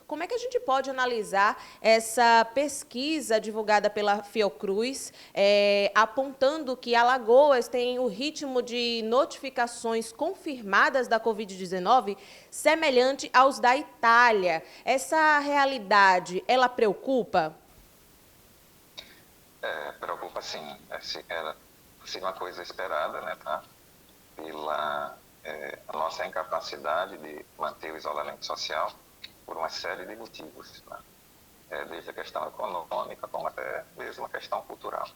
Como é que a gente pode analisar essa pesquisa divulgada pela Fiocruz, apontando que Alagoas tem o ritmo de notificações confirmadas da Covid-19 semelhante aos da Itália? Essa realidade, ela preocupa? Preocupa sim. Era uma coisa esperada, né, tá? Pela a nossa incapacidade de manter o isolamento social por uma série de motivos, né? Desde a questão econômica, como até mesmo a questão cultural.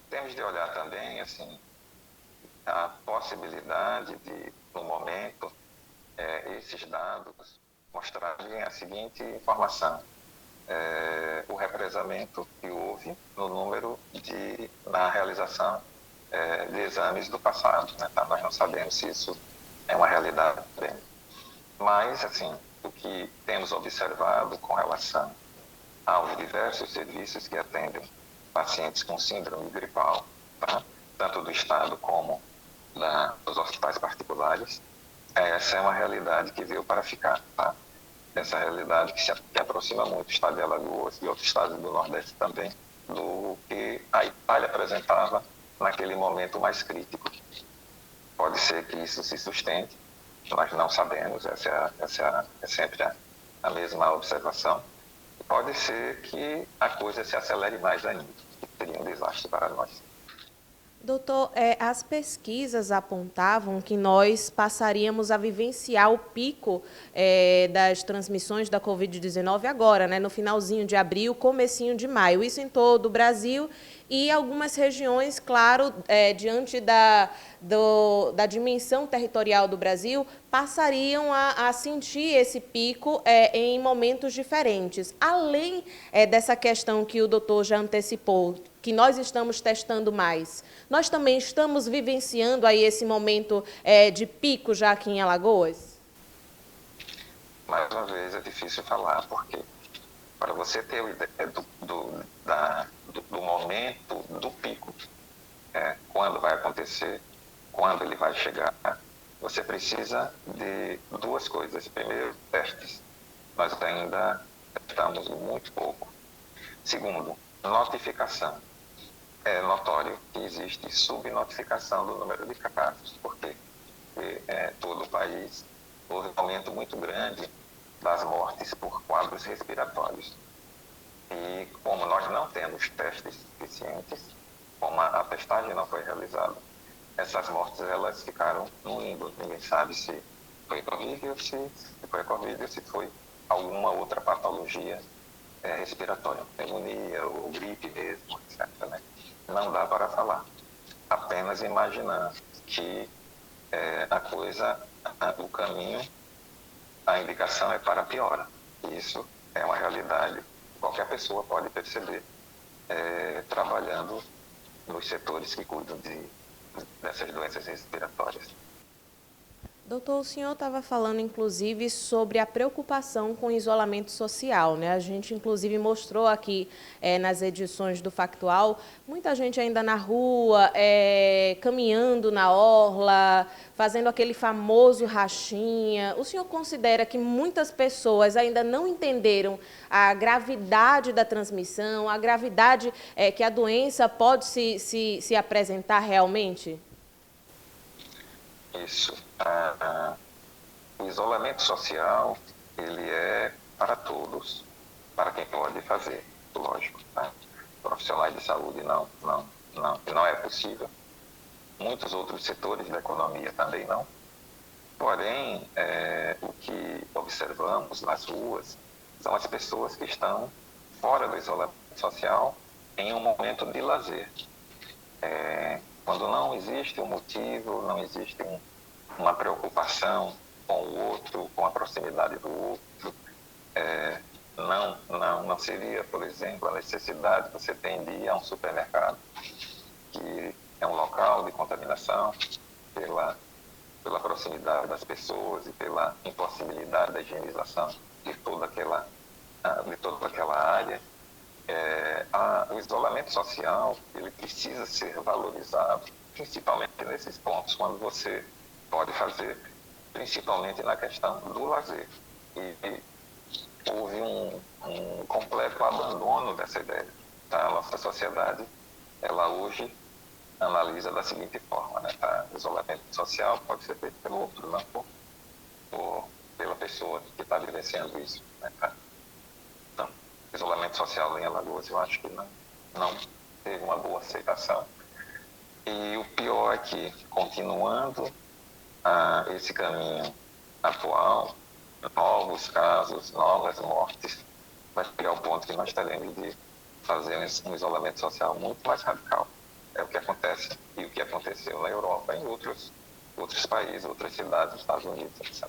Temos de olhar também, assim, a possibilidade de, no momento, esses dados mostrarem a seguinte informação. O represamento que houve no número na realização de exames do passado. Né? Tá? Nós não sabemos se isso é uma realidade também. Mas, assim, o que temos observado com relação aos diversos serviços que atendem pacientes com síndrome gripal, tá? Tanto do Estado como dos hospitais particulares, essa é uma realidade que veio para ficar. Tá? Essa realidade que aproxima muito o estado de Alagoas e outros estados do Nordeste também, do que a Itália apresentava naquele momento mais crítico. Pode ser que isso se sustente, nós não sabemos, essa é sempre a mesma observação. Pode ser que a coisa se acelere mais ainda, que seria um desastre para nós. Doutor, as pesquisas apontavam que nós passaríamos a vivenciar o pico das transmissões da Covid-19 agora, né, no finalzinho de abril, comecinho de maio. Isso em todo o Brasil e algumas regiões, claro, diante da dimensão territorial do Brasil, passariam a sentir esse pico em momentos diferentes. Além dessa questão que o doutor já antecipou, que nós estamos testando mais, nós também estamos vivenciando aí esse momento de pico já aqui em Alagoas? Mais uma vez, é difícil falar, porque para você ter a ideia do momento do pico, quando vai acontecer, quando ele vai chegar, você precisa de duas coisas. Primeiro, testes. Nós ainda testamos muito pouco. Segundo, notificação. É notório que existe subnotificação do número de casos, porque todo o país houve um aumento muito grande das mortes por quadros respiratórios. E como nós não temos testes suficientes, como a testagem não foi realizada, essas mortes elas ficaram no limbo. Ninguém sabe se foi Covid ou se foi Covid ou se foi alguma outra patologia respiratória, pneumonia ou gripe mesmo, etc. Né? Não dá para falar. Apenas imaginar que o caminho, a indicação é para a piora. Isso é uma realidade que qualquer pessoa pode perceber trabalhando nos setores que cuidam dessas doenças respiratórias. Doutor, o senhor estava falando, inclusive, sobre a preocupação com o isolamento social, né? A gente, inclusive, mostrou aqui nas edições do Factual, muita gente ainda na rua, caminhando na orla, fazendo aquele famoso rachinha. O senhor considera que muitas pessoas ainda não entenderam a gravidade da transmissão, a gravidade que a doença pode se apresentar realmente? Isso. O isolamento social, ele é para todos, para quem pode fazer, lógico. Tá? Profissionais de saúde não é possível. Muitos outros setores da economia também não. Porém, o que observamos nas ruas são as pessoas que estão fora do isolamento social em um momento de lazer. Quando não existe um motivo, não existe uma preocupação com o outro, com a proximidade do outro, não seria, por exemplo, a necessidade que você tem de ir a um supermercado, que é um local de contaminação pela proximidade das pessoas e pela impossibilidade da higienização de toda aquela área. O isolamento social ele precisa ser valorizado, principalmente nesses pontos, quando você pode fazer, principalmente na questão do lazer. E quase um completo abandono dessa ideia. Tá? A nossa sociedade, ela hoje analisa da seguinte forma, né? Tá? O isolamento social pode ser feito pelo outro, não pela pessoa que está vivenciando isso. Né? Tá? Então, isolamento social em Alagoas, eu acho que não teve uma boa aceitação. E o pior é que, continuando esse caminho atual, novos casos, novas mortes, vai chegar ao ponto que nós teremos de fazer um isolamento social muito mais radical. É o que acontece e o que aconteceu na Europa, em outros países, outras cidades, nos Estados Unidos, etc.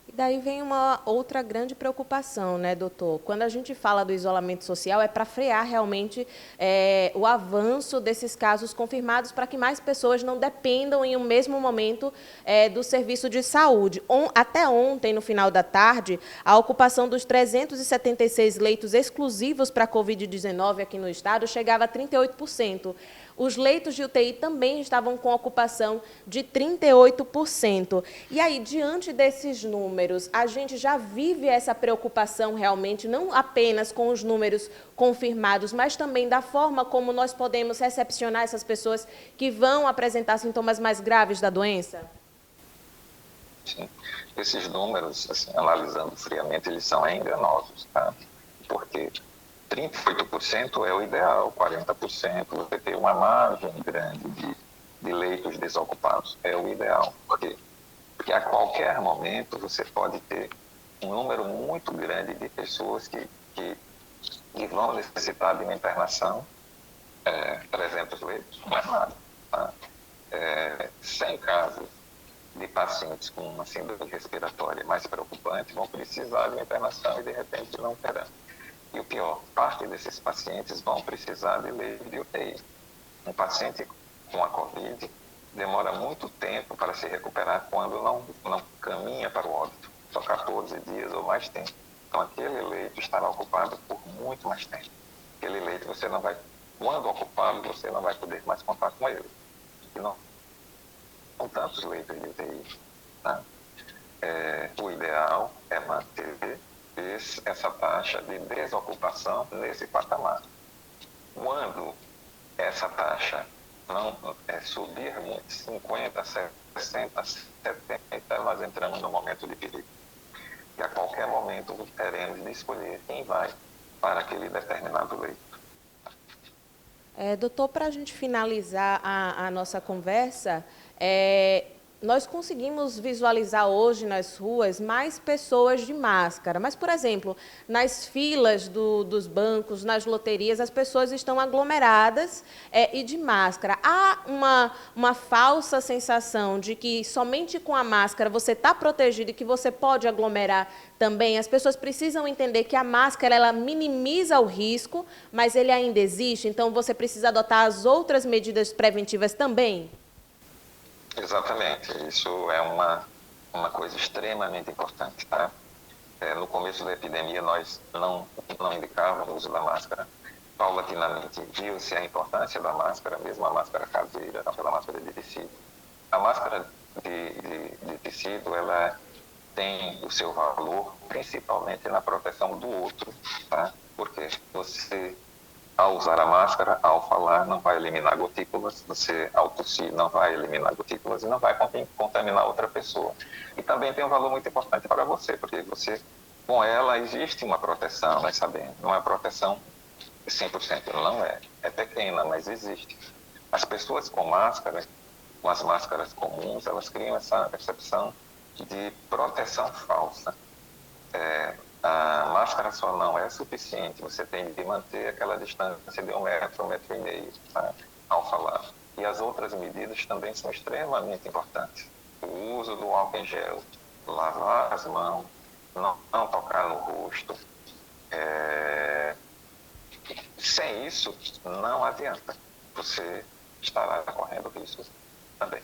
E daí vem uma outra grande preocupação, né, doutor? Quando a gente fala do isolamento social, é para frear realmente o avanço desses casos confirmados, para que mais pessoas não dependam em um mesmo momento do serviço de saúde. Até ontem, no final da tarde, a ocupação dos 376 leitos exclusivos para a Covid-19 aqui no estado chegava a 38%. Os leitos de UTI também estavam com ocupação de 38%. E aí, diante desses números, a gente já vive essa preocupação realmente, não apenas com os números confirmados, mas também da forma como nós podemos recepcionar essas pessoas que vão apresentar sintomas mais graves da doença? Sim. Esses números, assim, analisando friamente, eles são enganosos, tá? Porque 38% é o ideal, 40% você tem uma margem grande de leitos desocupados, é o ideal. Por quê? Porque a qualquer momento você pode ter um número muito grande de pessoas que vão necessitar de uma internação, 300 leitos, não é nada. Tá? 100 casos de pacientes com uma síndrome respiratória mais preocupante vão precisar de uma internação e de repente não terão. E o pior, parte desses pacientes vão precisar de leito de UTI. Um paciente com a Covid demora muito tempo para se recuperar quando não caminha para o óbito. Só 14 dias ou mais tempo. Então, aquele leito estará ocupado por muito mais tempo. Aquele leito, quando ocupado, você não vai poder mais contar com ele. E não são tantos leitos de UTI. Tá? O ideal é manter essa taxa de desocupação nesse patamar. Quando essa taxa não subir muito, 50, 60, 70, nós entramos no momento de perigo. E a qualquer momento teremos de escolher quem vai para aquele determinado leito. Doutor, para a gente finalizar a nossa conversa, nós conseguimos visualizar hoje nas ruas mais pessoas de máscara. Mas, por exemplo, nas filas dos bancos, nas loterias, as pessoas estão aglomeradas e de máscara. Há uma falsa sensação de que somente com a máscara você está protegido e que você pode aglomerar também. As pessoas precisam entender que a máscara ela minimiza o risco, mas ele ainda existe, então você precisa adotar as outras medidas preventivas também. Exatamente, isso é uma coisa extremamente importante, tá? No começo da epidemia nós não indicávamos o uso da máscara, paulatinamente viu-se a importância da máscara, mesmo a máscara caseira, aquela máscara de tecido. A máscara de tecido, ela tem o seu valor principalmente na proteção do outro, tá? Porque você, ao usar a máscara, ao falar, não vai eliminar gotículas, você, ao tossir, não vai eliminar gotículas e não vai contaminar outra pessoa. E também tem um valor muito importante para você, porque você, com ela, existe uma proteção, nós sabemos, não é proteção 100%, não é. É pequena, mas existe. As pessoas com máscara, com as máscaras comuns, elas criam essa percepção de proteção falsa. A máscara só não é suficiente, você tem de manter aquela distância de 1 metro, 1,5 metro, tá? Ao falar. E as outras medidas também são extremamente importantes. O uso do álcool em gel, lavar as mãos, não tocar no rosto. Sem isso, não adianta. Você estará correndo riscos também.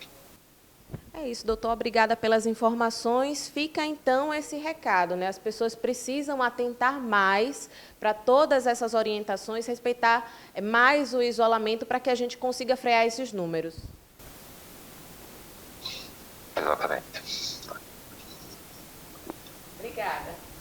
É isso, doutor. Obrigada pelas informações. Fica, então, esse recado, né? As pessoas precisam atentar mais para todas essas orientações, respeitar mais o isolamento para que a gente consiga frear esses números. Exatamente.